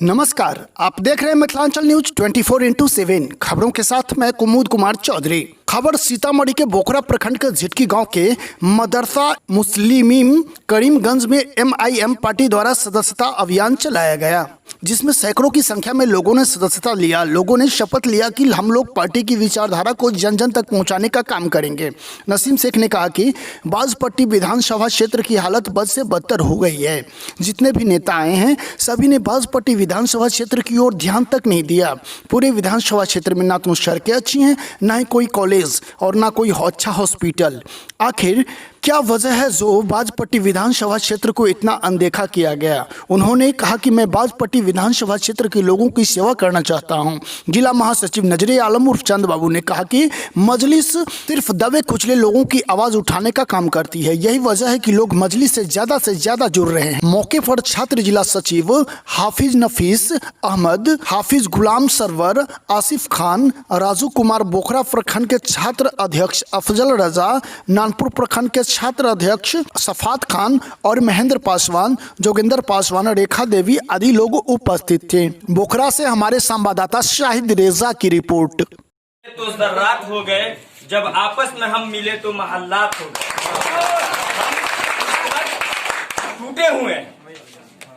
नमस्कार, आप देख रहे हैं मिथिलांचल न्यूज 24x7 खबरों के साथ मैं कुमुद कुमार चौधरी। खबर सीतामढ़ी के बोखरा प्रखंड के झिटकी गांव के मदरसा मुस्लिमीम करीमगंज में MIM पार्टी द्वारा सदस्यता अभियान चलाया गया, जिसमें सैकड़ों की संख्या में लोगों ने सदस्यता लिया। लोगों ने शपथ लिया कि हम लोग पार्टी की विचारधारा को जन जन तक पहुंचाने का काम करेंगे। नसीम शेख ने कहा कि बाजपट्टी विधानसभा क्षेत्र की हालत बद से बदतर हो गई है। जितने भी नेता आए हैं सभी ने बाजपट्टी विधानसभा क्षेत्र की ओर ध्यान तक नहीं दिया। पूरे विधानसभा क्षेत्र में ना तो सड़कें अच्छी हैं, ना ही कोई कॉलेज और ना कोई अच्छा हॉस्पिटल। आखिर क्या वजह है जो बाजपट्टी विधानसभा क्षेत्र को इतना अनदेखा किया गया? उन्होंने कहा कि मैं बाजपट्टी विधानसभा क्षेत्र के लोगों की सेवा करना चाहता हूं। जिला महासचिव नजरे आलम उर्फ चंद बाबू ने कहा कि मजलिस सिर्फ दबे कुचले लोगों की आवाज उठाने का काम करती है। यही वजह है कि लोग मजलिस से ज्यादा जुड़ रहे हैं। मौके पर छात्र जिला सचिव हाफिज नफीस अहमद, हाफिज गुलाम सरवर, आसिफ खान, राजू कुमार बोखरा प्रखंड के छात्र अध्यक्ष अफजल रजा, नानपुर प्रखंड के छात्र अध्यक्ष सफात खान और महेंद्र पासवान, जोगिंदर पासवान, रेखा देवी आदि लोग उपस्थित थे। बोखरा से हमारे संवाददाता शाहिद रेजा की रिपोर्ट। तो जर्रात हो गए, जब आपस में हम मिले तो महल्लात हो गए। टूटे हुए हैं,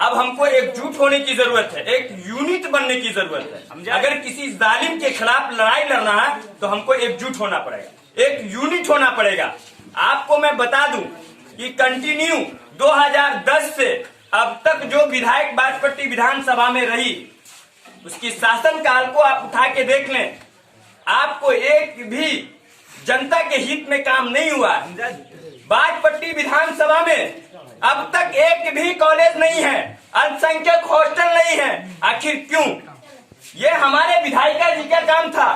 अब हमको एकजुट होने की जरूरत है, एक यूनिट बनने की जरूरत है। अगर किसी जालिम के खिलाफ लड़ाई लड़ना है तो हमको एकजुट होना पड़ेगा, एक यूनिट होना पड़ेगा। आपको मैं बता दूं कि कंटिन्यू 2010 से अब तक जो विधायक बाजपट्टी विधानसभा में रही उसकी शासनकाल को आप उठा के देख लें, आपको एक भी जनता के हित में काम नहीं हुआ। बाजपट्टी विधानसभा में अब तक एक भी कॉलेज नहीं है, अल्पसंख्यक हॉस्टल नहीं है। आखिर क्यों? ये हमारे विधायिका जी का काम था,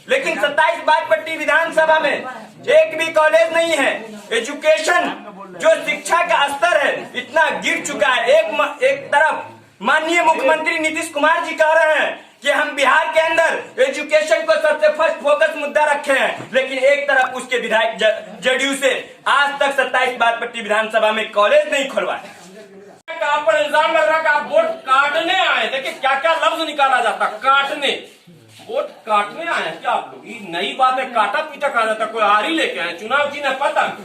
लेकिन 27 बाजपट्टी विधानसभा में एक भी कॉलेज नहीं है। एजुकेशन जो शिक्षा का स्तर है इतना गिर चुका है। एक तरफ माननीय मुख्यमंत्री नीतीश कुमार जी कह रहे हैं कि हम बिहार के अंदर एजुकेशन को सबसे फर्स्ट फोकस मुद्दा रखे हैं, लेकिन एक तरफ उसके विधायक जदयू से आज तक 27 बाजपट्टी विधानसभा में कॉलेज नहीं खुलवाए। आप पर इल्जाम लग रहा है कि आप वोट काटने आए। देखिए क्या क्या लफ्ज निकाला जाता, काटने, वोट काटने आए हैं क्या आप लोग? ये नई बात है, काटा पीटा कहा जाता। कोई हारी लेके आए, चुनाव जीना पतंग,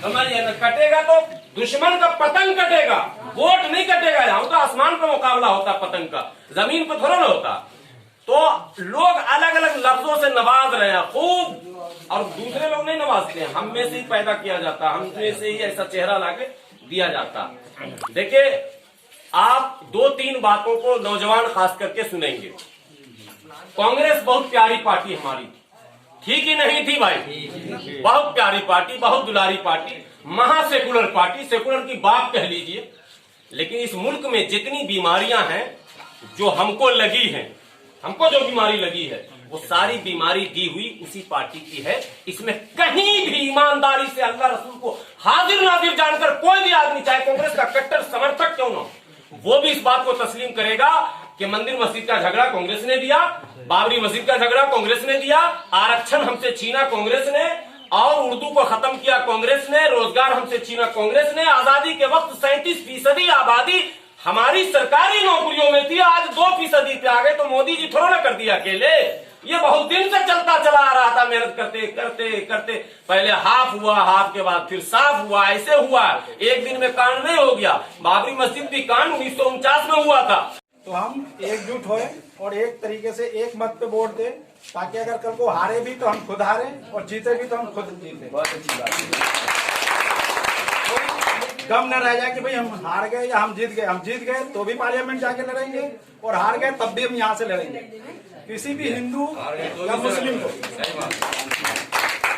समझिए ना। कटेगा तो दुश्मन का पतंग कटेगा, वोट नहीं कटेगा। यहाँ तो आसमान पे मुकाबला होता पतंग का, जमीन पे थोड़ा ना होता। तो लोग अलग अलग लफ्जों से नवाज रहे हैं खूब, और दूसरे लोग नहीं नवाजते हैं। हम में से ही पैदा किया जाता, हम में से ही ऐसा चेहरा लाके दिया जाता। देखिए, आप 2-3 बातों को नौजवान खास करके सुनेंगे। कांग्रेस बहुत प्यारी पार्टी हमारी थी कि नहीं थी भाई? बहुत प्यारी पार्टी, बहुत दुलारी पार्टी, महासेकुलर पार्टी, सेकुलर की बात कह लीजिए। लेकिन इस मुल्क में जितनी बीमारियां हैं जो हमको लगी हैं, हमको जो बीमारी लगी है वो सारी बीमारी दी हुई उसी पार्टी की है। इसमें कहीं भी ईमानदारी से अल्लाह रसूल को हाजिर नाजिर जानकर कोई भी आदमी, चाहे कांग्रेस का कट्टर समर्थक क्यों ना, वो भी इस बात को तस्लीम करेगा कि मंदिर मस्जिद का झगड़ा कांग्रेस ने दिया, बाबरी मस्जिद का झगड़ा कांग्रेस ने दिया, आरक्षण हमसे छीना कांग्रेस ने, और उर्दू को खत्म किया कांग्रेस ने, रोजगार हमसे छीना कांग्रेस ने। आजादी के वक्त 37% आबादी हमारी सरकारी नौकरियों में थी, आज 2% पे आ गए। तो मोदी जी थोड़ा ना कर दिया अकेले, ये बहुत दिन से चलता चला आ रहा था। मेहनत करते करते करते पहले हाफ हुआ, हाफ के बाद फिर साफ हुआ, ऐसे हुआ। एक दिन में कांड नहीं हो गया। बाबरी मस्जिद भी कांड 1949 में हुआ था। तो हम एकजुट होए और एक तरीके से एक मत पे वोट दें, ताकि अगर कल को हारे भी तो हम खुद हारे और जीते भी तो हम खुद जीते। बहुत अच्छी बात। गम न रह जाए कि भाई हम हार गए या हम जीत गए। हम जीत गए तो भी पार्लियामेंट जाके लड़ेंगे, और हार गए तब भी हम यहाँ से लड़ेंगे। किसी भी हिंदू या मुस्लिम को,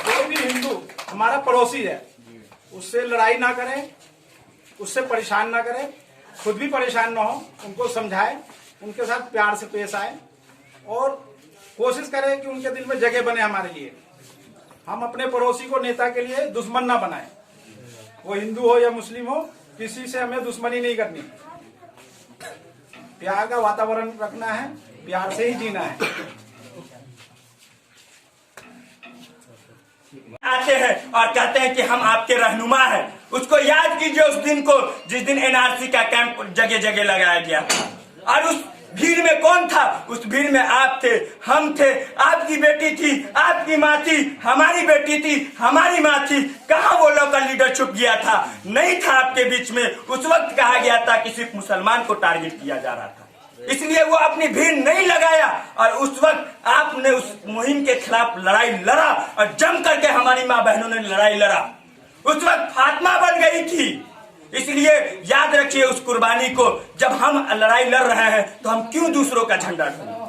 कोई भी हिंदू हमारा पड़ोसी है, उससे लड़ाई ना करें, उससे परेशान ना करें, खुद भी परेशान ना हो, उनको समझाएं, उनके साथ प्यार से पेश आए और कोशिश करें कि उनके दिल में जगह बने हमारे लिए। हम अपने पड़ोसी को नेता के लिए दुश्मन ना बनाएं, वो हिंदू हो या मुस्लिम हो, किसी से हमें दुश्मनी नहीं करनी। प्यार का वातावरण रखना है, प्यार से ही जीना है। आते हैं और कहते हैं कि हम आपके रहनुमा हैं। उसको याद कीजिए उस दिन को जिस दिन NRC का कैंप जगह जगह लगाया गया था, और उस भीड़ में कौन था? उस भीड़ में आप थे, हम थे, आपकी बेटी थी, आपकी माँ थी, हमारी बेटी थी, हमारी माँ थी। कहाँ वो लोकल लीडर छुप गया था? नहीं था आपके बीच में। उस वक्त कहा गया था कि सिर्फ मुसलमान को टारगेट किया जा रहा था, इसलिए वो अपनी भीड़ नहीं लगाया। और उस वक्त आपने उस मुहिम के खिलाफ लड़ाई लड़ा और जम करके हमारी माँ बहनों ने लड़ाई लड़ा। उस वक्त फातिमा बन गई थी। इसलिए याद रखिए उस कुर्बानी को। जब हम लड़ाई लड़ रहे हैं तो हम क्यों दूसरों का झंडा ढूंढें?